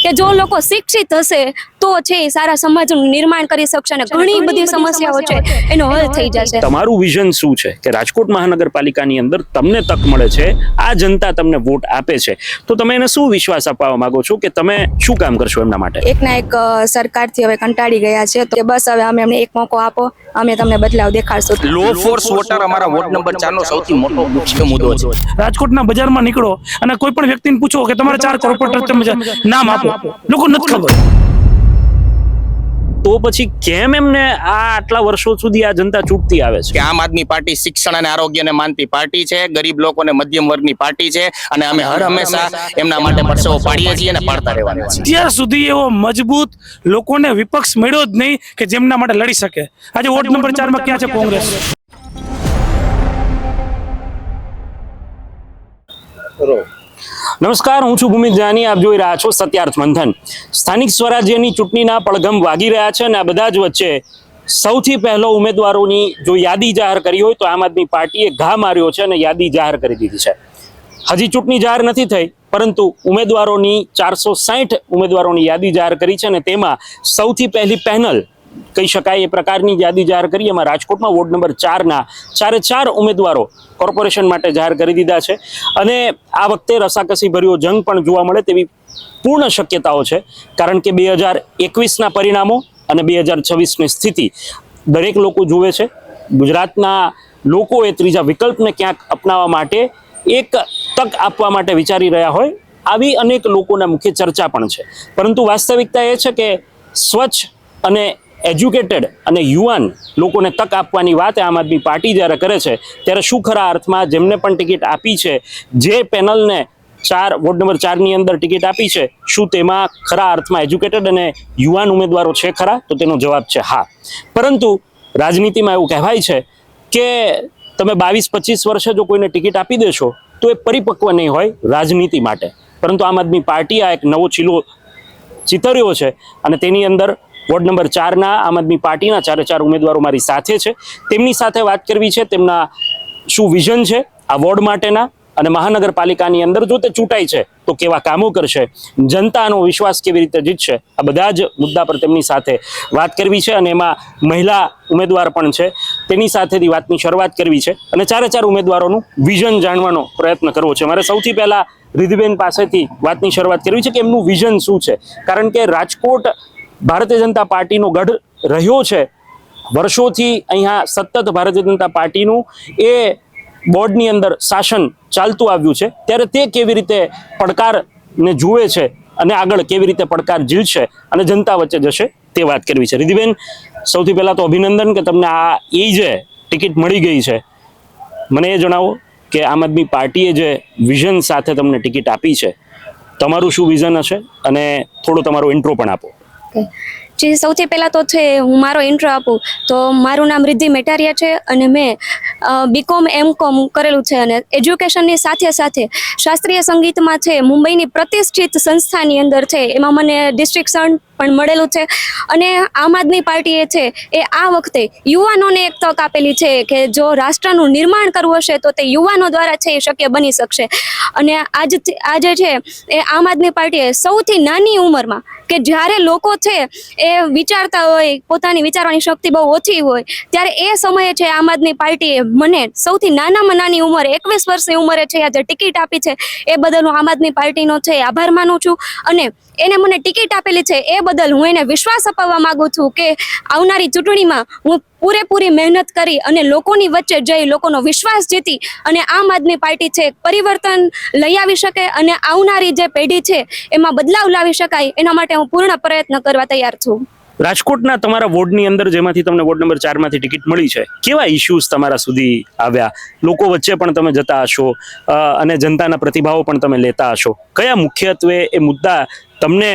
કે જો લોકો શિક્ષિત હશે તો છે એ સારા સમાજનું નિર્માણ કરી શકશે અને ઘણી બધી સમસ્યાઓ છે એનો હલ થઈ જશે. તમારું વિઝન શું છે કે રાજકોટ મહાનગરપાલિકાની અંદર તમને તક મળે છે, આ જનતા તમને વોટ આપે છે, તો તમે એને શું વિશ્વાસ અપાવવા માંગો છો કે તમે શું કામ કરશો એમના માટે? એકના એક સરકારથી હવે કંટાળી ગયા છે તો બસ હવે અમે અમને એક મોકો આપો, અમે તમને બદલાવ દેખાડશું. લો ફોર્સ વોટર અમારા વોર્ડ નંબર 4 નો સૌથી મોટો મુખ્ય મુદ્દો છે. રાજકોટના બજારમાં નીકળો અને કોઈ પણ વ્યક્તિને પૂછો કે તમારે 4 કોર્પોરેટર તમે નામ આપો, લોકો નથી ખબર. તો પછી કેમ એમને આટલા વર્ષો સુધી આ જનતા ચૂંટતી આવે છે? કે આમ આદમી પાર્ટી શિક્ષણ અને આરોગ્યને માનતી પાર્ટી છે, ગરીબ લોકોને મધ્યમ વર્ગની પાર્ટી છે અને અમે હર હંમેશા એમના માટે પરસેવો પાડીએ છીએ અને પાડતા રહેવાના છીએ. અત્યાર સુધી એવો મજબૂત લોકોને વિપક્ષ મળ્યો જ નહીં કે જેમના માટે લડી શકે. આજે વોર્ડ નંબર 4 માં ક્યાં છે કોંગ્રેસ? નમસ્કાર, હું છું ભૂમિત જાની, આપ જોઈ રહ્યા છો સત્યાર્થ મંથન. સ્થાનિક સ્વરાજ્યની ચૂંટણીના પડઘમ વાગી રહ્યા છે અને આ બધા જ વચ્ચે સૌથી પહેલો ઉમેદવારોની જો યાદી જાહેર કરી હોય તો આમ આદમી પાર્ટીએ ઘા માર્યો છે અને યાદી જાહેર કરી દીધી છે. હજી ચૂંટણી જાહેર નથી થઈ પરંતુ ઉમેદવારોની 460 ઉમેદવારોની યાદી જાહેર કરી છે અને તેમાં સૌથી પહેલી પેનલ કહી શકાય એ પ્રકારની યાદી જાહેર કરી. એમાં રાજકોટમાં વોર્ડ નંબર 4ના 4 ઉમેદવારો કોર્પોરેશન માટે જાહેર કરી દીધા છે અને આ વખતે રસાકસી ભર્યો જંગ પણ જોવા મળે તેવી પૂર્ણ શક્યતાઓ છે, કારણ કે 2021ના પરિણામો અને 2026ની સ્થિતિ દરેક લોકો જુએ છે. ગુજરાતના લોકોએ ત્રીજા વિકલ્પને ક્યાંક અપનાવવા માટે એક તક આપવા માટે વિચારી રહ્યા હોય આવી અનેક લોકોના મુખ્ય ચર્ચા પણ છે. પરંતુ વાસ્તવિકતા એ છે કે સ્વચ્છ અને એજ્યુકેટેડ અને યુવાન લોકોને તક આપવાની વાત આમ આદમી પાર્ટી જ્યારે કરે છે ત્યારે શું ખરા અર્થમાં જેમને પણ ટિકિટ આપી છે, જે પેનલને વોર્ડ નંબર 4ની અંદર ટિકિટ આપી છે, શું તેમાં ખરા અર્થમાં એજ્યુકેટેડ અને યુવાન ઉમેદવારો છે ખરા? તો તેનો જવાબ છે હા. પરંતુ રાજનીતિમાં એવું કહેવાય છે કે તમે 22-25 વર્ષે જો કોઈને ટિકિટ આપી દેશો તો એ પરિપક્વ નહીં હોય રાજનીતિ માટે. પરંતુ આમ આદમી પાર્ટી આ એક નવો ચીલો ચિતર્યો છે અને તેની અંદર વોર્ડ નંબર 4ના આમ આદમી પાર્ટીના 4 ઉમેદવારો મારી સાથે છે. તેમની સાથે વાત કરવી છે, તેમના શું વિઝન છે આ વોર્ડ માટેના અને મહાનગરપાલિકાની અંદર જો તે ચૂંટાય છે તો કેવા કામો કરશે, જનતાનો વિશ્વાસ કેવી રીતે જીતશે, આ બધા જ મુદ્દા પર તેમની સાથે વાત કરવી છે. અને એમાં મહિલા ઉમેદવાર પણ છે, તેની સાથેથી વાતની શરૂઆત કરવી છે અને 4 ઉમેદવારોનું વિઝન જાણવાનો પ્રયત્ન કરવો છે. મારે સૌથી પહેલા રિધિબેન પાસેથી વાતની શરૂઆત કરવી છે કે એમનું વિઝન શું છે, કારણ કે રાજકોટ ભારતીય જનતા પાર્ટીનો ગઢ રહ્યો છે વર્ષોથી. અહીંયા સતત ભારતીય જનતા પાર્ટીનું એ બોર્ડની અંદર શાસન ચાલતું આવ્યું છે, ત્યારે તે કેવી રીતે પડકારને જુએ છે અને આગળ કેવી રીતે પડકાર ઝીલશે અને જનતા વચ્ચે જશે તે વાત કરવી છે. રિધિબેન, સૌથી પહેલા તો અભિનંદન કે તમને આ જે ટિકિટ મળી ગઈ છે. મને એ જણાવો કે આમ આદમી પાર્ટીએ જે વિઝન સાથે તમને ટિકિટ આપી છે, તમારું શું વિઝન હશે અને થોડો તમારો ઇન્ટ્રો પણ આપો. જે સૌથી પહેલાં તો છે હું મારો ઇન્ટ્રો આપું તો મારું નામ રિદ્ધિ મેટારિયા છે અને મેં બીકોમ એમકોમ કરેલું છે અને એજ્યુકેશનની સાથે સાથે શાસ્ત્રીય સંગીતમાં છે મુંબઈની પ્રતિષ્ઠિત સંસ્થાની અંદર છે એમાં મને ડિસ્ટ્રિક્શન પણ મળેલું છે. અને આમ આદમી પાર્ટીએ છે એ આ વખતે યુવાનોને એક તક આપેલી છે કે જો રાષ્ટ્રનું નિર્માણ કરવું હશે તો તે યુવાનો દ્વારા છે એ શક્ય બની શકશે. અને આજે છે એ આમ આદમી પાર્ટીએ સૌથી નાની ઉંમરમાં કે જ્યારે લોકો છે એ વિચારતા હોય, પોતાની વિચારવાની શક્તિ બહુ ઓછી હોય, ત્યારે એ સમયે છે આમ આદમી પાર્ટીએ મને સૌથી નાનામાં નાની ઉંમરે 21 વર્ષની ઉંમરે છે આજે ટિકિટ આપી છે. એ બદલ હું આમ આદમી પાર્ટીનો છે આભાર માનું છું અને એને મને ટિકિટ આપેલી છે એ બદલ હું એને વિશ્વાસ અપાવવા માંગુ છું કે આવનારી ચૂંટણીમાં હું પૂરેપૂરી મહેનત કરી અને લોકોની વચ્ચે જઈ લોકોનો વિશ્વાસ જીતી અને આમ આદમી પાર્ટી છે પરિવર્તન લઈ આવી શકે અને આવનારી જે પેઢી છે એમાં બદલાવ લાવી શકાય એના માટે હું પૂર્ણ પ્રયત્ન કરવા તૈયાર છું. રાજકોટના તમારા વોર્ડની અંદર જેમાંથી તમને વોર્ડ નંબર 4માંથી ટિકિટ મળી છે, કેવા ઇશ્યુઝ તમારા સુધી આવ્યા? લોકો વચ્ચે પણ તમે જતા હશો અને જનતાના પ્રતિભાવો પણ તમે લેતા હશો. કયા મુખ્યત્વે એ મુદ્દા તમને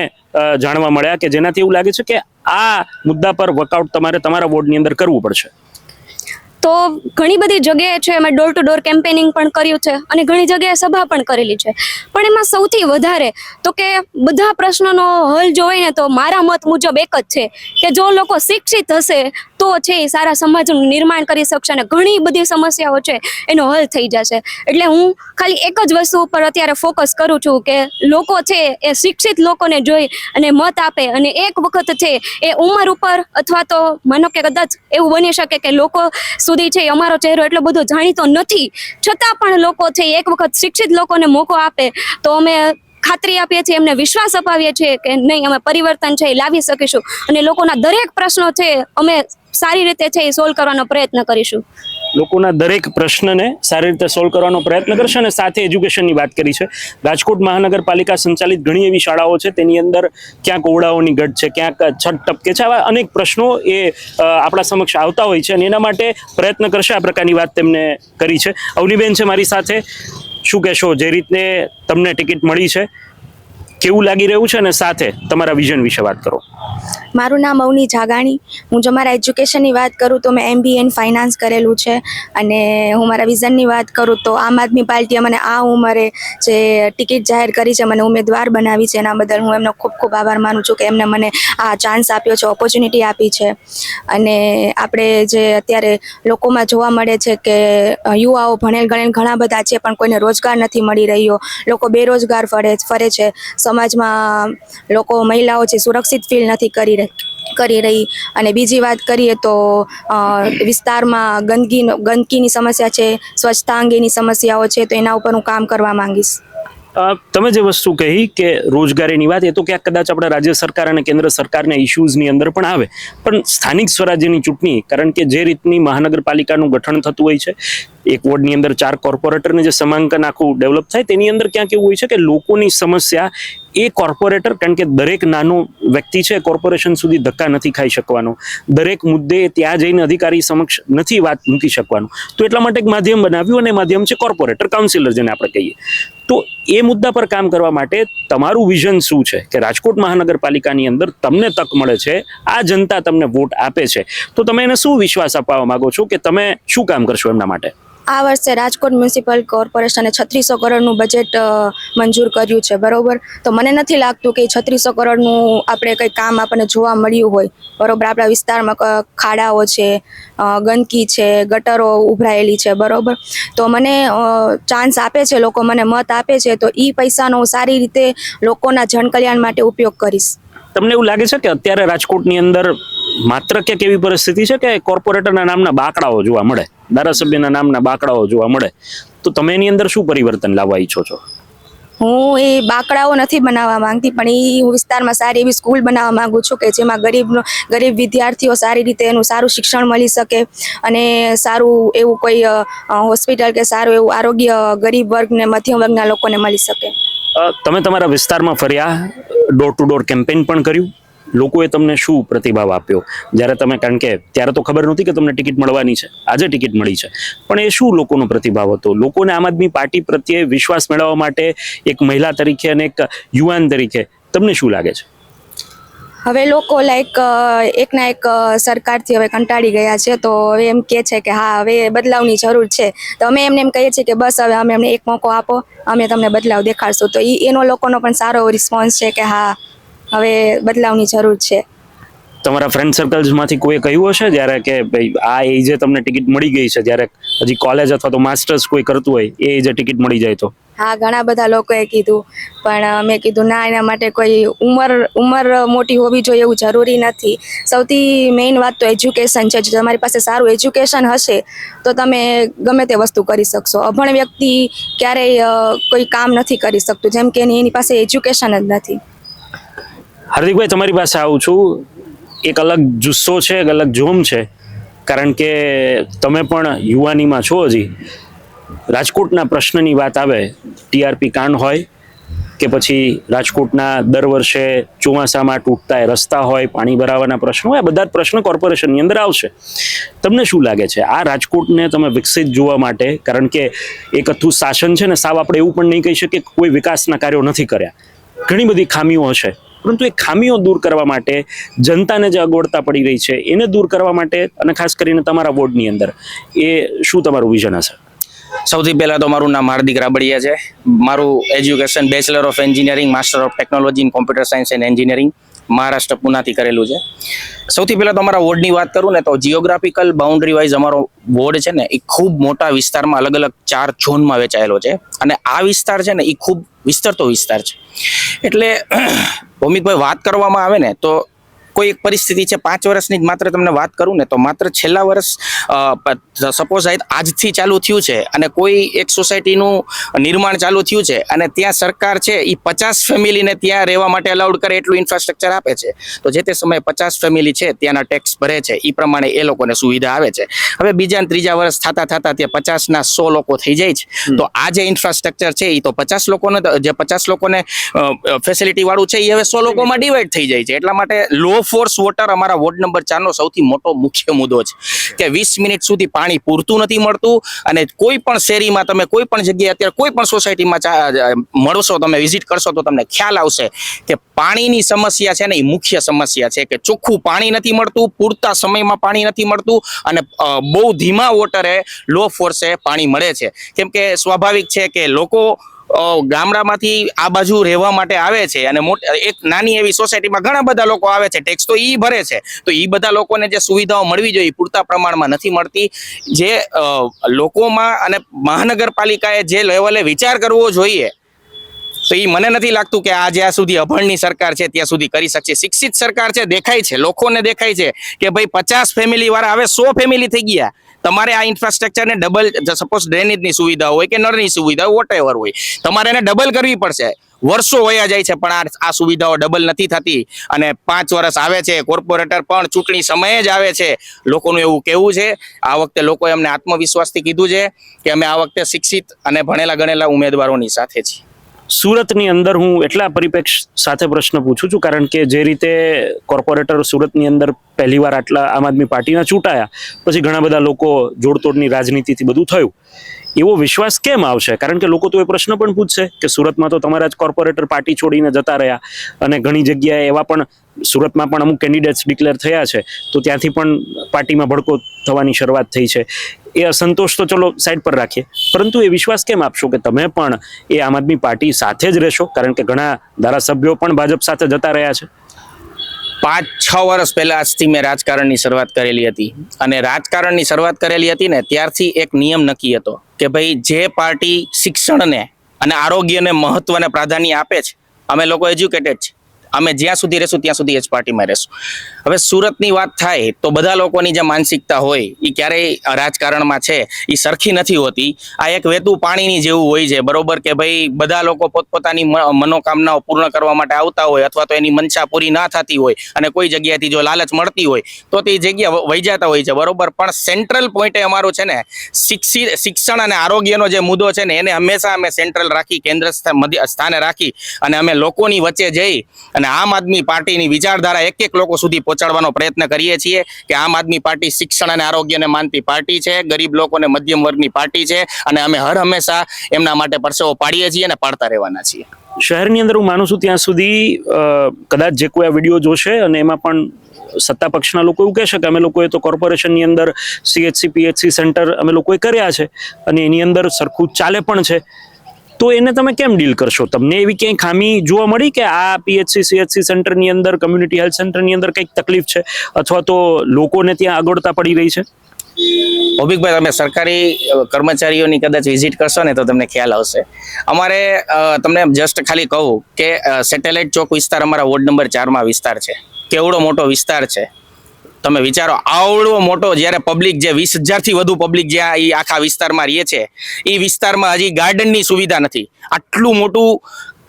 જાણવા મળ્યા કે જેનાથી એવું લાગે છે કે આ મુદ્દા પર વર્કઆઉટ તમારે તમારા વોર્ડની અંદર કરવું પડશે? તો ઘણી બધી જગ્યાએ છે અમે ડોર ટુ ડોર કેમ્પેનિંગ પણ કર્યું છે અને ઘણી જગ્યાએ સભા પણ કરેલી છે. પણ એમાં સૌથી વધારે તો કે બધા પ્રશ્નોનો હલ જો હોય ને તો મારા મત મુજબ એક જ છે કે જો લોકો શિક્ષિત હશે તો છે એ સારા સમાજનું નિર્માણ કરી શકશે અને ઘણી બધી સમસ્યાઓ છે એનો હલ થઈ જશે. એટલે હું ખાલી એક જ વસ્તુ ઉપર અત્યારે ફોકસ કરું છું કે લોકો છે એ શિક્ષિત લોકોને જોઈ અને મત આપે, અને એક વખત છે એ ઉંમર ઉપર અથવા તો માનો કે કદાચ એવું બની શકે કે લોકો સુધી છે અમારો ચહેરો એટલો બધો જાણીતો નથી, છતાં પણ લોકો છે એક વખત શિક્ષિત લોકોને મોકો આપે તો અમે ખાતરી આપીએ છીએ, એમને વિશ્વાસ અપાવીએ છીએ કે નહીં, અમે પરિવર્તન છે એ લાવી શકીશું અને લોકોના દરેક પ્રશ્નો છે અમે સારી રીતે છે એ સોલ્વ કરવાનો પ્રયત્ન કરીશું. લોકોના દરેક પ્રશ્નને સારી રીતે સોલ્વ કરવાનો પ્રયત્ન કરશે. અને સાથે એજ્યુકેશનની વાત કરી છે. રાજકોટ મહાનગરપાલિકા સંચાલિત ઘણી એવી શાળાઓ છે, તેની અંદર ક્યાંક ઓરડાઓની ઘટ છે, ક્યાંક છત ટપકે છે, આવા અનેક પ્રશ્નો એ આપણા સમક્ષ આવતા હોય છે અને એના માટે પ્રયત્ન કરશે. આ પ્રકારની વાત તેમને કરી છે. અવનીબેન છે મારી સાથે. શું કહેશો, જે રીતે તમને ટિકિટ મળી છે કેવું લાગી રહ્યું છે, અને સાથે તમારા વિઝન વિશે વાત કરો. મારું નામ અવની જાગાણી. હું જો મારા એજ્યુકેશનની વાત કરું તો મેં MBA ઇન ફાઇનાન્સ કરેલું છે, અને હું મારા વિઝનની વાત કરું તો આમ આદમી પાર્ટીએ મને આ ઉંમરે જે ટિકિટ જાહેર કરી છે, મને ઉમેદવાર બનાવી છે, એના બદલ હું એમનો ખૂબ ખૂબ આભાર માનું છું કે એમને મને આ ચાન્સ આપ્યો છે, ઓપોર્ચ્યુનિટી આપી છે. અને આપણે જે અત્યારે લોકોમાં જોવા મળે છે કે યુવાઓ ભણેલ ગણેલ ઘણા બધા છે પણ કોઈને રોજગાર નથી મળી રહ્યો, લોકો બેરોજગાર ફરે છે, સમાજમાં લોકો મહિલાઓ છે સુરક્ષિત ફીલ નથી કરી રહી. અને બીજી વાત કરીએ તો વિસ્તારમાં ગંદકીની સમસ્યા છે, સ્વચ્છતા અંગેની સમસ્યાઓ છે, તો એના ઉપર હું કામ કરવા માંગીશ. તમે જે વસ્તુ કહી કે રોજગારીની વાત, એ તો ક્યાંક કદાચ આપણા રાજ્ય સરકાર અને કેન્દ્ર સરકારના ઇશ્યુઝની અંદર પણ આવે, પણ સ્થાનિક સ્વરાજ્યની ચૂંટણી, કારણ કે જે રીતની મહાનગરપાલિકાનું ગઠન થતું હોય છે, એક વોર્ડની અંદર 4 કોર્પોરેટરને જે સમાંકન આખું ડેવલપ થાય, તેની અંદર ક્યાંક એવું હોય છે કે લોકોની સમસ્યા એ કોર્પોરેટર, કારણ કે દરેક નાનો વ્યક્તિ છે કોર્પોરેશન સુધી ધક્કા નથી ખાઈ શકવાનો, દરેક મુદ્દે ત્યાં જઈને અધિકારી સમક્ષ નથી વાત મૂકી શકવાનું, તો એટલા માટે એક માધ્યમ બનાવ્યું, અને માધ્યમ છે કોર્પોરેટર કાઉન્સિલર જેને આપણે કહીએ. તો એ મુદ્દા પર કામ કરવા માટે તમારું વિઝન શું છે કે રાજકોટ મહાનગરપાલિકાની અંદર તમને તક મળે છે, આ જનતા તમને વોટ આપે છે, તો તમે એને શું વિશ્વાસ અપાવવા માંગો છો કે તમે શું કામ કરશો એમના માટે? આ વર્ષે રાજકોટ મ્યુનિસિપલ કોર્પોરેશને 3600 કરોડનું બજેટ મંજૂર કર્યું છે, બરોબર. તો મને નથી લાગતું કે 3600 કરોડનું આપણે કંઈ કામ આપણને જોવા મળ્યું હોય, બરોબર. આપણા વિસ્તારમાં ખાડાઓ છે, ગંદકી છે, ગટરો ઉભરાયેલી છે, બરોબર. તો મને ચાન્સ આપે છે લોકો, મને મત આપે છે, તો એ પૈસાનો હું સારી રીતે લોકોના જનકલ્યાણ માટે ઉપયોગ કરીશ. તમને એવું લાગે છે કે અત્યારે રાજકોટની અંદર માત્ર કે કેવી પરિસ્થિતિ છે કે કોર્પોરેટરના નામના બાકડાઓ જોવા મળે, ધારાસભ્યના નામના બાકડાઓ જોવા મળે, તો તમે એની અંદર શું પરિવર્તન લાવવા ઈચ્છો છો? હું એ બાકડાઓ નથી બનાવવા માંગતી, પણ એ હું વિસ્તારમાં સારી એવી સ્કૂલ બનાવવા માંગુ છું કે જેમાં ગરીબ વિદ્યાર્થીઓ સારી રીતે એનું સારું શિક્ષણ મળી શકે, અને સારું એવું કોઈ હોસ્પિટલ કે સારું એવું આરોગ્ય ગરીબ વર્ગને મધ્યમ વર્ગના લોકોને મળી શકે. તમે તમારા વિસ્તારમાં ફર્યા, ડોર ટુ ડોર કેમ્પેઇન પણ કર્યું, લોકોએ તમને શું પ્રતિભાવ આપ્યો જ્યારે તમે, કારણ કે ત્યારે તો ખબર નહોતી કે તમને ટિકિટ મળવાની છે, આજે ટિકિટ મળી છે, પણ એ શું લોકોનો પ્રતિભાવ હતો? લોકોને આમ આદમી પાર્ટી પ્રત્યે વિશ્વાસ મેળવવા માટે એક મહિલા તરીકે અને એક યુવાન તરીકે તમને શું લાગે છે? હવે લોકો એકના એક સરકારથી હવે કંટાળી ગયા છે, તો હવે એમ કહે છે કે હા હવે બદલાવની જરૂર છે, તો અમે એમને એમ કહીએ છીએ કે બસ હવે અમે એમને એક મોકો આપો, અમે તમને બદલાવ દેખાડશું. તો એનો લોકોનો પણ સારો રિસ્પોન્સ છે કે હા હવે બદલાવની જરૂર છે. તમારા ફ્રેન્ડ સર્કલ્સમાંથી કોઈ કહ્યું હશે જ્યારે કે ભાઈ આ એજે તમને ટિકિટ મળી ગઈ છે, જ્યારે હજી કોલેજ અથવા તો માસ્ટર્સ કોઈ કરતું હોય એ એજે ટિકિટ મળી જાય તો? હા, ઘણા બધા લોકોએ કીધું, પણ મેં કીધું ના, એના માટે કોઈ ઉંમર મોટી હોવી જોઈએ એવું જરૂરી નથી. સૌથી મેઇન વાત તો એજ્યુકેશન છે. જો તમારી પાસે સારું એજ્યુકેશન હશે તો તમે ગમે તે વસ્તુ કરી શકશો. અભણ વ્યક્તિ ક્યારેય કોઈ કામ નથી કરી શકતું, જેમ કે એની પાસે એજ્યુકેશન જ નથી. હાર્દિકભાઈ, તમારી પાસે આવું છું. એક અલગ જુસ્સો છે, એક અલગ જોમ છે, કારણ કે તમે પણ યુવાનીમાં છો હજી. રાજકોટના પ્રશ્નની વાત આવે, TRP કાંડ હોય કે પછી રાજકોટના દર વર્ષે ચોમાસામાં તૂટતા રસ્તા હોય, પાણી ભરાવાના પ્રશ્નો હોય, આ બધા જ પ્રશ્નો કોર્પોરેશનની અંદર આવશે. તમને શું લાગે છે આ રાજકોટને તમે વિકસિત જોવા માટે, કારણ કે એક અથું શાસન છે ને, સાવ આપણે એવું પણ નહીં કહી શકીએ કે કોઈ વિકાસના કાર્યો નથી કર્યા, ઘણી બધી ખામીઓ હશે, પરંતુ એ ખામીઓ દૂર કરવા માટે, જનતાને જે અગવડતા પડી રહી છે એને દૂર કરવા માટે, અને ખાસ કરીને તમારા વોર્ડની અંદર, એ શું તમારું વિઝન હશે? સૌથી પહેલા તો મારું નામ હાર્દિક રાબડિયા છે. મારું education bachelor of engineering, master of technology in computer science and engineering. Maharashtra પુનાથી કરેલું છે. સૌથી પહેલા તો અમારા વોર્ડની વાત કરું ને તો જીઓગ્રાફિકલ બાઉન્ડ્રી વાઇઝ અમારો વોર્ડ છે ને એ ખૂબ મોટા વિસ્તારમાં અલગ અલગ 4 ઝોનમાં વેચાયેલો છે અને આ વિસ્તાર છે ને એ ખૂબ વિસ્તરતો વિસ્તાર છે. એટલે ભૌમિકભાઈ વાત કરવામાં આવે ને તો કોઈ એક પરિસ્થિતિ છે 5 વર્ષની જ માત્ર તમને વાત કરું ને તો માત્ર છેલ્લા વર્ષ સપોઝ આજથી ચાલુ થયું છે અને કોઈ એક સોસાયટીનું નિર્માણ ચાલુ થયું છે અને ત્યાં સરકાર છે એ 50 ફેમિલીને ત્યાં રહેવા માટે અલાઉડ કરે એટલું ઇન્ફ્રાસ્ટ્રક્ચર આપે છે. તો જે તે સમયે 50 ફેમિલી છે ત્યાંના ટેક્સ ભરે છે એ પ્રમાણે એ લોકોને સુવિધા આવે છે. હવે બીજા અને ત્રીજા વર્ષ થતા ત્યાં 50ના 100 લોકો થઈ જાય છે. તો આ જે ઇન્ફ્રાસ્ટ્રક્ચર છે એ તો 50 લોકોને ફેસિલિટી વાળું છે એ હવે 100 લોકોમાં ડિવાઈડ થઈ જાય છે. એટલા માટે લો ફોર્સ વોટર અમારા વોર્ડ નંબર 4 નો સૌથી મોટો મુખ્ય મુદ્દો છે કે 20 મિનિટ સુધી પાણી પૂરતું નથી મળતું અને કોઈ પણ શેરીમાં તમે કોઈ પણ જગ્યાએ અત્યારે કોઈ પણ સોસાયટીમાં મળશો, તમે વિઝિટ કરશો તો તમને ખ્યાલ આવશે કે પાણીની સમસ્યા છે ને એ મુખ્ય સમસ્યા છે કે ચોખ્ખું પાણી નથી મળતું, પૂરતા સમયમાં પાણી નથી મળતું અને બહુ ધીમા વોટરે લો ફોર્સે પાણી મળે છે. કેમ કે સ્વાભાવિક છે કે લોકો ગામડામાંથી આ બાજુ રહેવા માટે આવે છે અને એક નાની એવી સોસાયટીમાં ઘણા બધા લોકો આવે છે, ટેક્સ તો ઈ ભરે છે. તો ઈ બધા લોકોને જે સુવિધાઓ મળવી જોઈએ પૂરતા પ્રમાણમાં નથી મળતી. જે લોકોમાં અને મહાનગરપાલિકાએ જે લેવલે વિચાર કરવો જોઈએ તો એ મને નથી લાગતું કે આ જ્યાં સુધી અભણની સરકાર છે ત્યાં સુધી કરી શકશે. શિક્ષિત સરકાર છે, દેખાય છે, લોકોને દેખાય છે કે ભાઈ 50 ફેમિલી વાળા હવે 100 ફેમિલી થઈ ગયા. તમારે આ ઇન્ફ્રાસ્ટ્રક્ચરને ડબલ, સપોઝ ડ્રેનેજની સુવિધા હોય કે નળની સુવિધા હોય, વોટેવર હોય, તમારે એને ડબલ કરવી પડશે. વર્ષો વયા જાય છે પણ આ સુવિધાઓ ડબલ નથી થતી અને 5 વર્ષ આવે છે. કોર્પોરેટર પણ ચૂંટણી સમયે જ આવે છે. લોકોનું એવું કહેવું છે, આ વખતે લોકોએ અમને આત્મવિશ્વાસથી કીધું છે કે અમે આ વખતે શિક્ષિત અને ભણેલા ગણેલા ઉમેદવારોની સાથે છીએ. સુરતની અંદર હું એટલા પરિપ્રેક્ષ સાથે પ્રશ્ન પૂછું છું કારણ કે જે રીતે કોર્પોરેટર સુરતની અંદર પહેલીવાર આટલા આમ આદમી પાર્ટીના ચૂંટાયા પછી ઘણા બધા લોકો જોડતોડની રાજનીતિથી બધું થયું, એવો વિશ્વાસ કેમ આવશે? કારણ કે લોકો તો એ પ્રશ્ન પણ પૂછશે કે સુરતમાં તો તમારા જ કોર્પોરેટર પાર્ટી છોડીને જતા રહ્યા અને ઘણી જગ્યાએ એવા પણ સુરતમાં પણ અમુક કેન્ડિડેટ્સ ડિક્લેર થયા છે તો ત્યાંથી પણ પાર્ટીમાં ભડકો થવાની શરૂઆત થઈ છે. એ અસંતોષ તો ચલો સાઈડ પર રાખીએ, પરંતુ એ વિશ્વાસ કેમ આપશો કે તમે પણ એ આમ આદમી પાર્ટી સાથે જ રહેશો? કારણ કે ઘણા ધારાસભ્યો પણ ભાજપ સાથે જતા રહ્યા છે. 5-6 વર્ષ પહેલા આજથી મેં રાજકારણની શરૂઆત કરેલી હતી અને રાજકારણની શરૂઆત કરેલી હતી ને ત્યારથી એક નિયમ નક્કી હતો કે ભાઈ જે પાર્ટી શિક્ષણને અને આરોગ્યને મહત્વને પ્રાધાન્ય આપે છે, અમે લોકો એજ્યુકેટેડ છે, અમે જ્યાં સુધી રહેશું ત્યાં સુધી એ જ પાર્ટીમાં રહેશું. હવે સુરતની વાત થાય તો બધા લોકોની જે માનસિકતા હોય એ ક્યારેય રાજકારણમાં છે એ સરખી નથી હોતી. આ એક વહેતું પાણીની જેવું હોય છે, બરોબર કે ભાઈ બધા લોકો પોતપોતાની મનોકામનાઓ પૂર્ણ કરવા માટે આવતા હોય અથવા તો એની મનસા પૂરી ના થતી હોય અને કોઈ જગ્યાએથી જો લાલચ મળતી હોય તો તે જગ્યા વહી જતા હોય છે, બરોબર. પણ સેન્ટ્રલ પોઈન્ટે અમારું છે ને શિક્ષણ અને આરોગ્યનો જે મુદ્દો છે ને એને હંમેશા અમે સેન્ટ્રલ રાખી, કેન્દ્ર સ્થાને રાખી અને અમે લોકોની વચ્ચે જઈ અને આમ આદમી પાર્ટીની વિચારધારા એક લોકો સુધી પહોંચાડવાનો પ્રયત્ન કરીએ છીએ કે આમ આદમી પાર્ટી શિક્ષણ અને આરોગ્યને માનતી પાર્ટી છે, ગરીબ લોકોને મધ્યમ વર્ગની પાર્ટી છે અને અમે હંમેશા એમના માટે પરસેવો પાડીએ છીએ અને પાડતા રહેવાના છીએ. શહેરની અંદર હું માનું છું ત્યાં સુધી કદાચ જે કોઈ આ વિડીયો જોશે અને એમાં પણ સત્તા પક્ષના લોકો એવું કહેશે કે અમે લોકોએ તો કોર્પોરેશનની અંદર CHC PHC સેન્ટર અમે લોકોએ કર્યા છે અને એની અંદર સરખું ચાલે પણ છે, તો એને તમે કેમ ડીલ કરશો? તમને એવી ક્યાંય ખામી જોવા મળી કે આ PHC CHC સેન્ટરની અંદર, કમ્યુનિટી હેલ્થ સેન્ટરની અંદર કંઈક તકલીફ છે અથવા તો લોકોને ત્યાં અગવડતા પડી રહી છે? ભૌમિકભાઈ, તમે સરકારી કર્મચારીઓની કદાચ વિઝિટ કરશો ને તો તમને ખ્યાલ આવશે. અમારે તમને જસ્ટ ખાલી કહું કે સેટેલાઇટ ચોક વિસ્તાર અમારા વોર્ડ નંબર 4માં વિસ્તાર છે. કેવડો મોટો વિસ્તાર છે તમે વિચારો. આવડો મોટો જ્યારે પબ્લિક જે 20,000થી વધુ પબ્લિક જ્યાં એ આખા વિસ્તારમાં રહે છે એ વિસ્તારમાં હજી ગાર્ડનની સુવિધા નથી. આટલું મોટું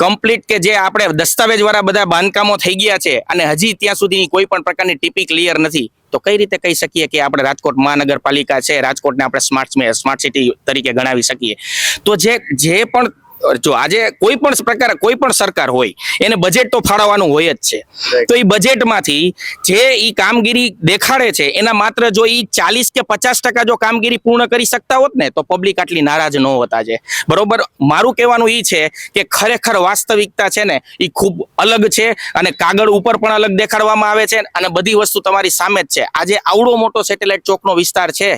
કમ્પ્લીટ કે જે આપણે દસ્તાવેજવાળા બધા બાંધકામો થઈ ગયા છે અને હજી ત્યાં સુધી કોઈ પણ પ્રકારની ટીપી ક્લિયર નથી. તો કઈ રીતે કહી શકીએ કે આપણે રાજકોટ મહાનગરપાલિકા છે, રાજકોટને આપણે સ્માર્ટ સિટી તરીકે ગણાવી શકીએ? તો જે પણ જો આજે કોઈ પણ સરકાર હોય એને બજેટ તો ફાળવવાનું હોય જ છે. તો એ બજેટમાંથી જે ઈ કામગીરી દેખાડે છે એના માત્ર જો ઈ 40 કે 50% જો કામગીરી પૂર્ણ કરી શકતા હોત ને તો પબ્લિક આટલી નારાજ ન હોતા છે, બરોબર. મારું કહેવાનું ઈ છે કે ખરેખર વાસ્તવિકતા છે ને એ ખૂબ અલગ છે અને કાગળ ઉપર પણ અલગ દેખાડવામાં આવે છે અને બધી વસ્તુ તમારી સામે જ છે. આજે આવડો મોટો સેટેલાઇટ ચોકનો વિસ્તાર છે,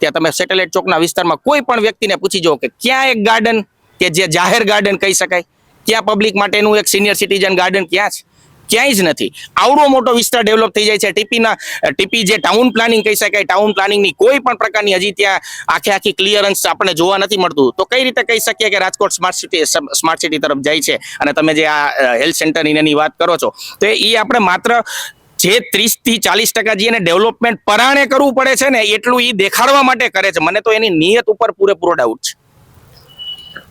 ત્યાં તમે સેટેલાઇટ ચોકના વિસ્તારમાં કોઈ પણ વ્યક્તિને પૂછી જુઓ કે ક્યાં એક ગાર્ડન કે જે જાહેર ગાર્ડન કહી શકાય, ક્યાં પબ્લિક માટેનું એક સિનિયર સિટીઝન ગાર્ડન ક્યાં છે? ક્યાંય જ નથી. આવડો મોટો વિસ્તાર ડેવલપ થઈ જાય છે. ટીપી જે ટાઉન પ્લાનિંગ કહી શકાય, ટાઉન પ્લાનિંગની કોઈ પણ પ્રકારની હજી ત્યાં આખી ક્લિયરન્સ આપણને જોવા નથી મળતું. તો કઈ રીતે કહી શકીએ કે રાજકોટ સ્માર્ટ સિટી તરફ જાય છે? અને તમે જે આ હેલ્થ સેન્ટર એની વાત કરો છો, તો એ આપણે માત્ર જે 30 થી 40% જે એને ડેવલપમેન્ટ પરાણે કરવું પડે છે ને, એટલું એ દેખાડવા માટે કરે છે. મને તો એની નિયત ઉપર પૂરેપૂરો ડાઉટ છે.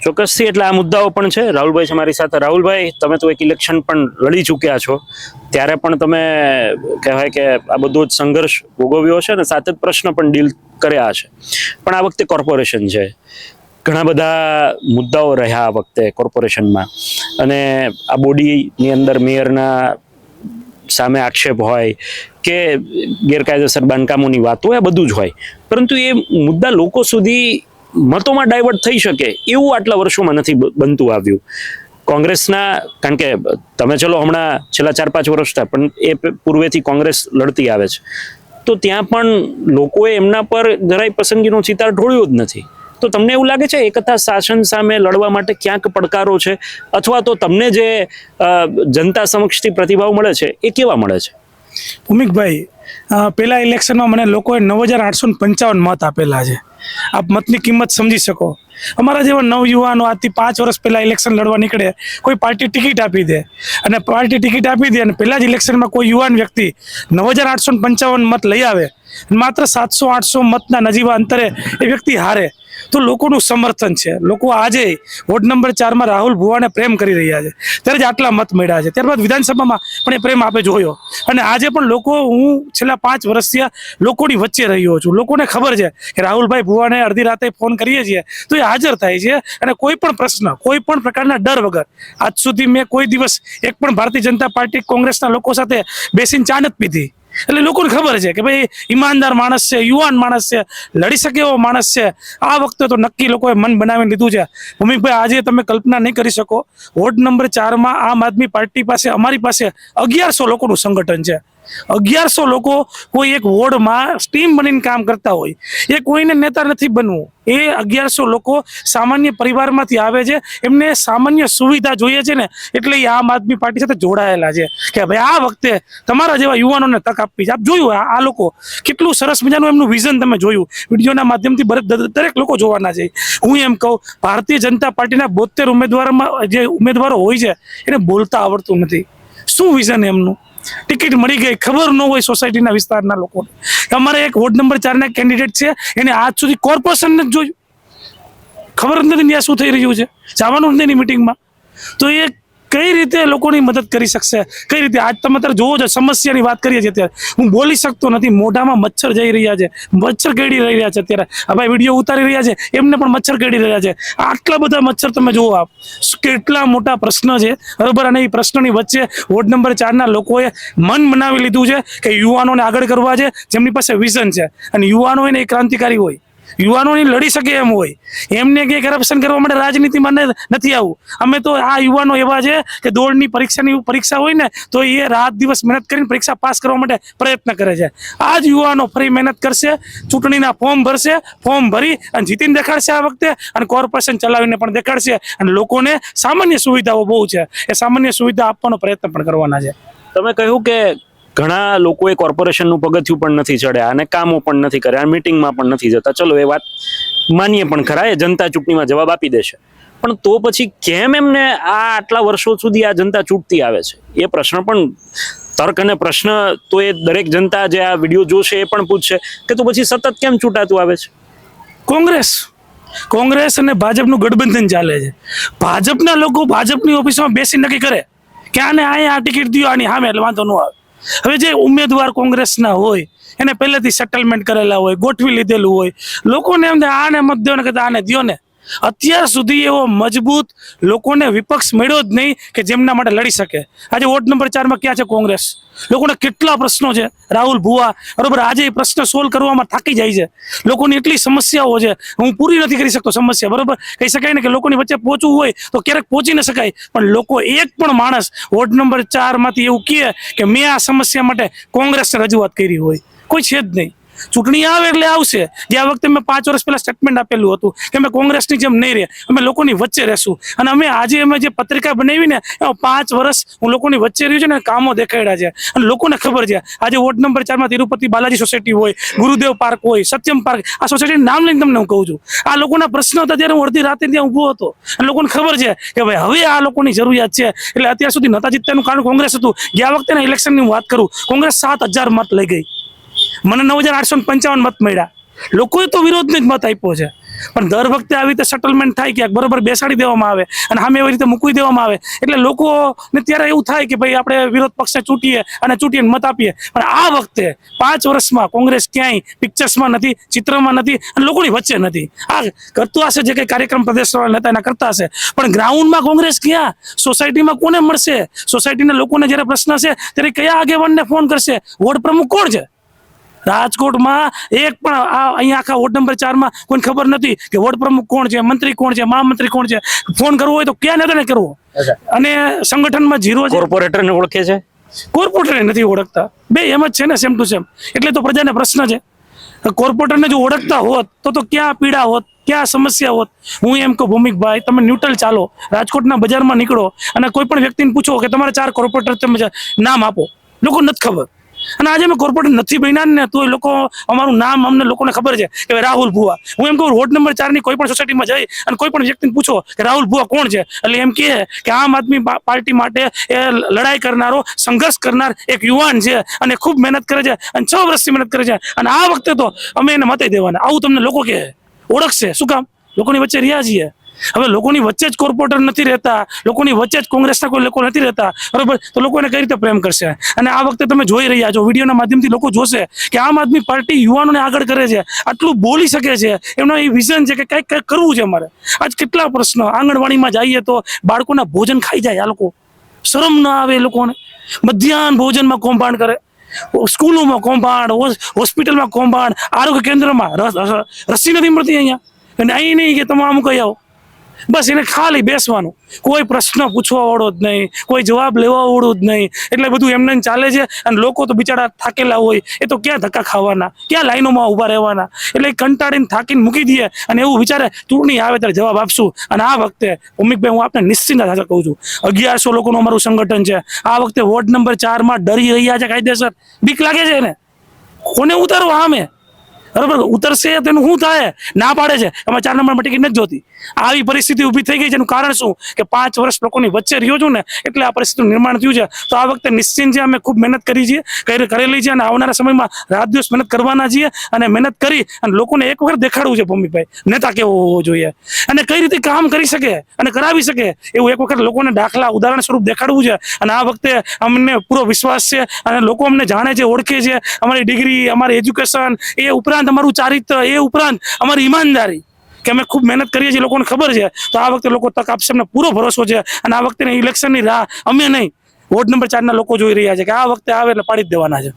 ચોક્કસથી એટલે આ મુદ્દાઓ પણ છે. રાહુલભાઈ છે મારી સાથે. રાહુલભાઈ, તમે તો એક ઇલેક્શન પણ લડી ચૂક્યા છો, ત્યારે પણ તમે કહેવાય કે આ બધો જ સંઘર્ષ ભોગવ્યો છે અને સાથે જ પ્રશ્ન પણ ડીલ કર્યા છે. પણ આ વખતે કોર્પોરેશન છે, ઘણા બધા મુદ્દાઓ રહ્યા આ વખતે કોર્પોરેશનમાં, અને આ બોડીની અંદર મેયરના સામે આક્ષેપ હોય કે ગેરકાયદેસર બાંધકામોની વાત હોય, આ બધું જ હોય. પરંતુ એ મુદ્દા લોકો સુધી મતોમાં ડાયવર્ટ થઈ શકે એવું આટલા વર્ષોમાં નથી બનતું આવ્યું. કોંગ્રેસના, કારણ કે તમે ચલો હમણાં છેલ્લા 4-5 વર્ષથી, પણ એ પૂર્વેથી કોંગ્રેસ લડતી આવે છે, તો ત્યાં પણ લોકોએ એમના પર જરાય પસંદગીનો ચિતાર ઢોળ્યો જ નથી. તો તમને એવું લાગે છે એકતા શાસન સામે લડવા માટે ક્યાંક પડકારો છે, અથવા તો તમને જે જનતા સમક્ષથી પ્રતિભાવ મળે છે એ કેવા મળે છે? ભૂમિકભાઈ, પેલા ઇલેક્શનમાં મને લોકોએ 9,855 મત આપેલા છે. આપ મતની કિંમત સમજી શકો. અમારા જેવા નવયુવાનો આજથી 5 વર્ષ પહેલા ઇલેક્શન લડવા નીકળે, કોઈ પાર્ટી ટિકિટ આપી દે, અને પહેલા જ ઇલેક્શનમાં કોઈ યુવાન વ્યક્તિ 9,855 મત લઈ આવે, માત્ર 700-800 મતના નજીવા અંતરે એ વ્યક્તિ હારે, તો લોકોનું સમર્થન છે. લોકો આજે વોર્ડ નંબર 4 રાહુલ ભુવાને પ્રેમ કરી રહ્યા છે, ત્યારે જ આટલા મત મળ્યા છે. ત્યારબાદ વિધાનસભામાં પણ એ પ્રેમ આપે જોયો, અને આજે પણ લોકો, હું છેલ્લા 5 વર્ષથી લોકોની વચ્ચે રહ્યો છું. લોકોને ખબર છે કે રાહુલભાઈ ભુવાને અડધી રાતે ફોન કરીએ છીએ તો એ હાજર થાય છે, અને કોઈ પણ પ્રશ્ન, કોઈ પણ પ્રકારના ડર વગર આજ સુધી મેં કોઈ દિવસ એક પણ ભારતીય જનતા પાર્ટી કોંગ્રેસના લોકો સાથે બેસીને ચા નથી પીધી. એટલે લોકોને ખબર છે કે ભાઈ ઈમાનદાર માણસ છે, યુવાન માણસ છે, લડી શકે એવો માણસ છે. આ વખતે તો નક્કી લોકોએ મન બનાવીને લીધું છે. ભૂમિકભાઈ, આજે તમે કલ્પના નહીં કરી શકો, વોર્ડ નંબર 4 આમ આદમી પાર્ટી પાસે, અમારી પાસે 1100 લોકોનું સંગઠન છે. 1100 લોકો કોઈ એક વોર્ડમાં ટીમ બનીને કામ કરતા હોય. એ કોઈને નેતા નથી બનવું. એ 1100 લોકો સામાન્ય પરિવારમાંથી આવે છે, એમને સામાન્ય સુવિધા જોઈએ છે ને, એટલે એ આમ આદમી પાર્ટી સાથે જોડાયેલા છે કે ભાઈ આ વખતે તમારા જેવા યુવાનોને તક આપવી છે. આપ જોયું આ લોકો કેટલું સરસ મજાનું એમનું વિઝન તમે જોયું, વિડીયોના માધ્યમથી દરેક લોકો જોવાના છે. હું એમ કહું, ભારતીય જનતા પાર્ટીના 72 ઉમેદવારોમાં જે ઉમેદવારો હોય છે એને બોલતા આવડતું નથી. શું વિઝન એમનું? ટિકિટ મળી ગઈ, ખબર ન હોય સોસાયટીના વિસ્તારના લોકોને. અમારે એક વોર્ડ નંબર 4 કેન્ડિડેટ છે, એને આજ સુધી કોર્પોરેશન જ જોયું, ખબર જ નથી ત્યાં શું થઈ રહ્યું છે, જવાનું જ નહીં મિટિંગમાં. તો એ કઈ રીતે લોકોની મદદ કરી શકશે? કઈ રીતે? આજ તમે અત્યારે જોવો છો, સમસ્યાની વાત કરીએ છીએ, અત્યારે હું બોલી શકતો નથી, મોઢામાં મચ્છર જઈ રહ્યા છે, મચ્છર કરડી રહ્યા છે. અત્યારે આ ભાઈ વિડીયો ઉતારી રહ્યા છે, એમને પણ મચ્છર કરડી રહ્યા છે. આટલા બધા મચ્છર તમે જુઓ, આપ કેટલા મોટા પ્રશ્ન છે, બરાબર. અને એ પ્રશ્નની વચ્ચે વોર્ડ નંબર 4 લોકોએ મન બનાવી લીધું છે કે યુવાનોને આગળ કરવા છે, જેમની પાસે વિઝન છે, અને યુવાનો એને ક્રાંતિકારી હોય, યુવાનોની લડી શકે એમ હોય. એમને કે કરપ્શન કરવા માટે રાજનીતિમાં નથી આવવું. અમે તો આ યુવાનો એવા છે કે દોડની પરીક્ષા હોય ને, તો એ રાત દિવસ મહેનત કરીને પરીક્ષા પાસ કરવા માટે પ્રયત્ન કરે છે. આ જ યુવાનો ફરી મહેનત કરશે, ચૂંટણીના ફોર્મ ભરશે, ફોર્મ ભરી અને જીતીને દેખાડશે આ વખતે, અને કોર્પોરેશન ચલાવીને પણ દેખાડશે. અને લોકોને સામાન્ય સુવિધાઓ બહુ છે, એ સામાન્ય સુવિધા આપવાનો પ્રયત્ન પણ કરવાના છે. તમે કહ્યું કે ઘણા લોકોએ કોર્પોરેશનનું પગથિયું પણ નથી ચડ્યા અને કામો પણ નથી કર્યા, મીટિંગમાં પણ નથી જતા. ચલો એ વાત માનીએ પણ ખરા, એ જનતા ચૂંટણીમાં જવાબ આપી દેશે. પણ તો પછી કેમ એમને આટલા વર્ષો સુધી આ જનતા ચૂંટતી આવે છે? એ પ્રશ્ન પણ, તર્ક અને પ્રશ્ન તો એ દરેક જનતા જે આ વિડીયો જોશે એ પણ પૂછશે કે તો પછી સતત કેમ ચૂંટાતું આવે છે? કોંગ્રેસ અને ભાજપનું ગઠબંધન ચાલે છે. ભાજપના લોકો ભાજપની ઓફિસમાં બેસી નક્કી કરે કે આને આ ટિકિટ દો, આની સામે, એટલે વાંધો ન આવે. હવે જે ઉમેદવાર કોંગ્રેસના હોય એને પહેલેથી સેટલમેન્ટ કરેલા હોય, ગોઠવી લીધેલું હોય, લોકોને એમ આને મત દો ને કહેતા આને દો ને. અત્યાર સુધી એવો મજબૂત લોકોને વિપક્ષ મળ્યો જ નહીં કે જેમના માટે લડી શકે. આજે વોર્ડ નંબર 4 ક્યાં છે કોંગ્રેસ? લોકોને કેટલા પ્રશ્નો છે, રાહુલ ભુવા, બરોબર, આજે એ પ્રશ્ન સોલ્વ કરવામાં થાકી જાય છે. લોકોની એટલી સમસ્યાઓ છે, હું પૂરી નથી કરી શકતો સમસ્યા, બરોબર. કહી શકાય ને કે લોકોની વચ્ચે પહોંચવું હોય તો ક્યારેક પહોંચી ન શકાય, પણ લોકો એક પણ માણસ વોર્ડ નંબર 4 માંથી એવું કહે કે મેં આ સમસ્યા માટે કોંગ્રેસને રજૂઆત કરી હોય, કોઈ છે જ નહીં. ચૂંટણી આવે એટલે આવશે. ગયા વખતે મેં 5 વર્ષ પહેલા સ્ટેટમેન્ટ આપેલું હતું કે અમે કોંગ્રેસની જેમ નહીં રહે, અમે લોકોની વચ્ચે રહેશું. અને આજે અમે જે પત્રિકા બનાવી ને એમાં 5 વર્ષ હું લોકોની વચ્ચે રહ્યું છે ને કામો દેખાડ્યા છે. અને લોકોને ખબર છે આજે વોર્ડ નંબર 4 માં તિરુપતિ બાલાજી સોસાયટી હોય, ગુરુદેવ પાર્ક હોય, સત્યમ પાર્ક, આ સોસાયટીનું નામ લઈને તમને હું કહું છું. આ લોકોના પ્રશ્નો હતા ત્યારે હું અડધી રાતે ત્યાં ઊભો હતો અને લોકોને ખબર છે કે ભાઈ હવે આ લોકોની જરૂરિયાત છે. એટલે અત્યાર સુધી નતા જીતતાનું કારણ કોંગ્રેસ હતું. ગયા વખતેના ઇલેક્શનની હું વાત કરું, કોંગ્રેસ 7,000 મત લઈ ગઈ, મને 9,855 મત મળ્યા. લોકોએ તો વિરોધને જ મત આપ્યો છે. પણ દર વખતે આવી રીતે સેટલમેન્ટ થાય ક્યાંક બરોબર બેસાડી દેવામાં આવે અને સામે એવી રીતે મૂકી દેવામાં આવે એટલે લોકોને ત્યારે એવું થાય કે ભાઈ આપણે વિરોધ પક્ષને ચૂંટીને મત આપીએ. પણ આ વખતે 5 વર્ષમાં કોંગ્રેસ ક્યાંય પિક્ચર્સમાં નથી, ચિત્રમાં નથી અને લોકોની વચ્ચે નથી. આ કરતો હશે જે કંઈ કાર્યક્રમ પ્રદેશ નેતા એના કરતા હશે, પણ ગ્રાઉન્ડમાં કોંગ્રેસ ક્યાં? સોસાયટીમાં કોને મળશે? સોસાયટીના લોકોને જ્યારે પ્રશ્ન છે ત્યારે કયા આગેવાનને ફોન કરશે? વોર્ડ પ્રમુખ કોણ છે? રાજકોટમાં એક પણ અહીંયા આખા વોર્ડ નંબર 4 માં કોઈને ખબર નથી કે વોર્ડ પ્રમુખ કોણ છે, મંત્રી કોણ છે, મહામંત્રી કોણ છે. ફોન કરવો હોય તો ક્યાં નેતાને કરવો? અને સંગઠનમાં ઝીરો છે. કોર્પોરેટરને ઓળખે છે? કોર્પોરેટરને નથી ઓળખતા. બે એમ જ છે ને, સેમ ટુ સેમ. એટલે તો પ્રજાને પ્રશ્ન છે. કોર્પોરેટરને જો ઓળખતા હોત તો ક્યાં પીડા હોત, ક્યાં સમસ્યા હોત. હું એમ કહું ભૌમિકભાઈ, તમે ન્યુટ્રલ ચાલો, રાજકોટના બજારમાં નીકળો અને કોઈ પણ વ્યક્તિને પૂછો કે તમારે 4 કોર્પોરેટર તમે નામ આપો, લોકો નથી ખબર. અને આજે અમે કોર્પોરેટર નથી બન્યા ને તો એ લોકો અમારું નામ અમને લોકોને ખબર છે કે રાહુલ ભુવા. હું એમ કહું વોર્ડ નંબર 4 ની કોઈ પણ સોસાયટીમાં જઈ અને કોઈ પણ વ્યક્તિને પૂછો કે રાહુલ ભુવા કોણ છે, એટલે એમ કહે કે આમ આદમી પાર્ટી માટે એ લડાઈ કરનારો, સંઘર્ષ કરનાર એક યુવાન છે અને ખૂબ મહેનત કરે છે અને 6 વર્ષથી મહેનત કરે છે અને આ વખતે તો અમે એને મતે દેવાના. આવું તમને લોકો કહે, ઓળખશે. શું કામ? લોકોની વચ્ચે રહ્યા છીએ. હવે લોકોની વચ્ચે જ કોર્પોરેટર નથી રહેતા, લોકોની વચ્ચે જ કોંગ્રેસના કોઈ લોકો નથી રહેતા, બરોબર, તો લોકો એને કઈ રીતે પ્રેમ કરશે? અને આ વખતે તમે જોઈ રહ્યા છો, વિડીયોના માધ્યમથી લોકો જોશે કે આમ આદમી પાર્ટી યુવાનોને આગળ કરે છે, આટલું બોલી શકે છે, એમનો એ વિઝન છે કે કંઈક કરવું છે અમારે. આજ કેટલા પ્રશ્નો, આંગણવાડીમાં જઈએ તો બાળકોના ભોજન ખાઈ જાય આ લોકો, શરમ ના આવે એ લોકોને. મધ્યાહન ભોજનમાં કૌભાંડ કરે, સ્કૂલોમાં કૌભાંડ, હોસ્પિટલમાં કૌભાંડ, આરોગ્ય કેન્દ્રમાં રસી નથી મળતી અહીંયા, અને અહીં નહીં કે તમે આમ કહી આવો. બસ એને ખાલી બેસવાનું, કોઈ પ્રશ્ન પૂછવા વાળો જ નહીં, કોઈ જવાબ લેવા વાળું જ નહીં. એટલે બધું એમને ચાલે છે અને લોકો તો બિચારા થાકેલા હોય, એ તો ક્યાં ધક્કા ખાવાના, ક્યાં લાઈનોમાં ઊભા રહેવાના. એટલે કંટાળીને થાકીને મૂકી દઈએ અને એવું વિચારે ચૂંટણી આવે ત્યારે જવાબ આપશું. અને આ વખતે ભૌમિકભાઈ, હું આપને નિશ્ચિંત સાથે કહું છું, 1100 લોકોનું અમારું સંગઠન છે. આ વખતે વોર્ડ નંબર 4 માં ડરી રહ્યા છે કાયદેસર. બીક લાગે છે એને, કોને ઉતારવો સામે? બરાબર, ઉતરશે તેનું શું થાય? ના પાડે છે અમે 4 નંબરમાં ટિકિટ નથી જોતી. આવી પરિસ્થિતિ ઊભી થઈ ગઈ છે. એનું કારણ શું? કે 5 વર્ષ લોકોની વચ્ચે રહ્યો છું ને, એટલે આ પરિસ્થિતિનું નિર્માણ થયું છે. તો આ વખતે નિશ્ચિંત છે, અમે ખૂબ મહેનત કરી છે, કરેલી છે અને આવનારા સમયમાં રાત દિવસ મહેનત કરવાના છીએ. અને મહેનત કરી અને લોકોને એક વખત દેખાડવું છે ભૌમિકભાઈ, નેતા કેવો હોવો જોઈએ અને કઈ રીતે કામ કરી શકે અને કરાવી શકે, એવું એક વખત લોકોને દાખલા ઉદાહરણ સ્વરૂપ દેખાડવું છે. અને આ વખતે અમને પૂરો વિશ્વાસ છે અને લોકો અમને જાણે છે, ઓળખે છે. અમારી ડિગ્રી, અમારી એજ્યુકેશન, એ ઉપરાંત અમારું ચારિત્ર, એ ઉપરાંત અમારી ઈમાનદારી, કે અમે ખૂબ મહેનત કરીએ છીએ, લોકોને ખબર છે. તો આ વખતે લોકો તક આપશે, અમને પૂરો ભરોસો છે. અને આ વખતે ઇલેક્શનની રાહ અમે નહીં, વોર્ડ નંબર 4 ના લોકો જોઈ રહ્યા છે કે આ વખતે આવે એટલે પાડી જ દેવાના છે.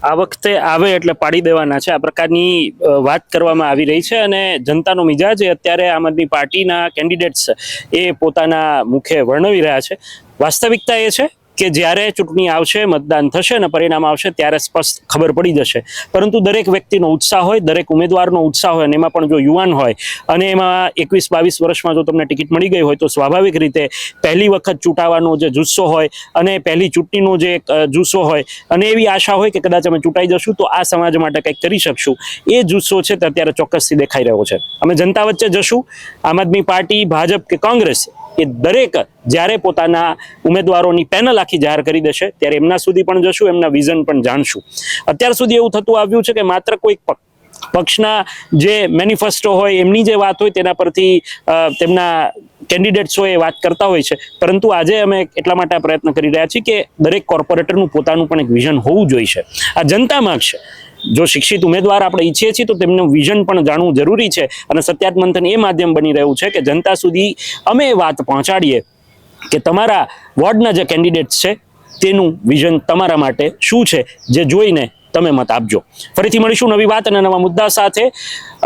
આ વખતે આવે એટલે પાડી દેવાના છે, આ પ્રકારની વાત કરવામાં આવી રહી છે. અને જનતાનો મિજાજ અત્યારે આમ આદમી પાર્ટીના કેન્ડિડેટ્સ એ પોતાના મુખે વર્ણવી રહ્યા છે. વાસ્તવિકતા એ છે કે જ્યારે ચૂંટણી આવશે, મતદાન થશે અને પરિણામ આવશે ત્યારે સ્પષ્ટ ખબર પડી જશે. પરંતુ દરેક વ્યક્તિનો ઉત્સાહ હોય, દરેક ઉમેદવારનો ઉત્સાહ હોય, અને એમાં પણ જો યુવાન હોય અને એમાં 21-22 વર્ષમાં જો તમને ટિકિટ મળી ગઈ હોય તો સ્વાભાવિક રીતે પહેલી વખત ચૂંટાવાનો જે જુસ્સો હોય અને પહેલી ચૂંટણીનો જે જુસ્સો હોય અને એવી આશા હોય કે કદાચ અમે ચૂંટાઈ જશું તો આ સમાજ માટે કંઈક કરી શકશું, એ જુસ્સો છે તે અત્યારે ચોક્કસથી દેખાઈ રહ્યો છે. અમે જનતા વચ્ચે જશું. આમ આદમી પાર્ટી, ભાજપ કે કોંગ્રેસ, એ દરેક જ્યારે પોતાના ઉમેદવારોની પેનલ આખી જાહેર કરી દેશે ત્યારે એમના સુધી પણ જશું, એમના વિઝન પણ જાણશું. અત્યાર સુધી એવું થતું આવ્યું છે કે માત્ર કોઈ પક્ષના જે મેનિફેસ્ટો હોય, એમની જે વાત હોય તેના પરથી તેમના કેન્ડિડેટ્સો એ વાત કરતા હોય છે. પરંતુ આજે અમે એટલા માટે આ પ્રયત્ન કરી રહ્યા છીએ કે દરેક કોર્પોરેટરનું પોતાનું પણ એક વિઝન હોવું જોઈએ. આ જનતા માંગશે. જો શિક્ષિત ઉમેદવાર આપણે ઈચ્છીએ છીએ તો તેમનું વિઝન પણ જાણવું જરૂરી છે. અને સત્યાત મંથન એ માધ્યમ બની રહ્યું છે કે જનતા સુધી અમે એ વાત પહોંચાડીએ કે તમારા વોર્ડના જે કેન્ડિડેટ્સ છે તેનું વિઝન તમારા માટે શું છે, જે જોઈને તમે મત આપજો. ફરીથી મળીશું નવી વાત અને નવા મુદ્દા સાથે.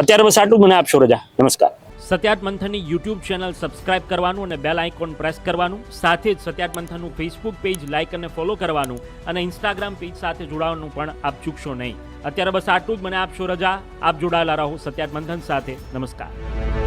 અત્યારે બસ આટલું. મને આપશો રજા. નમસ્કાર. સત્યાર્થ મંથનની યુટ્યુબ ચેનલ સબસ્ક્રાઇબ કરવાનું અને બેલ આઇકોન પ્રેસ કરવાનું, સાથે જ સત્યાર્થ મંથનનું ફેસબુક પેજ લાઇક અને ફોલો કરવાનું અને ઇન્સ્ટાગ્રામ પેજ સાથે જોડાવાનું પણ આપ ચૂકશો નહીં. અત્યારે બસ આટલું જ. મને આપશો રજા. આપ જોડાયેલા રહો સત્યાર્થ મંથન સાથે. નમસ્કાર.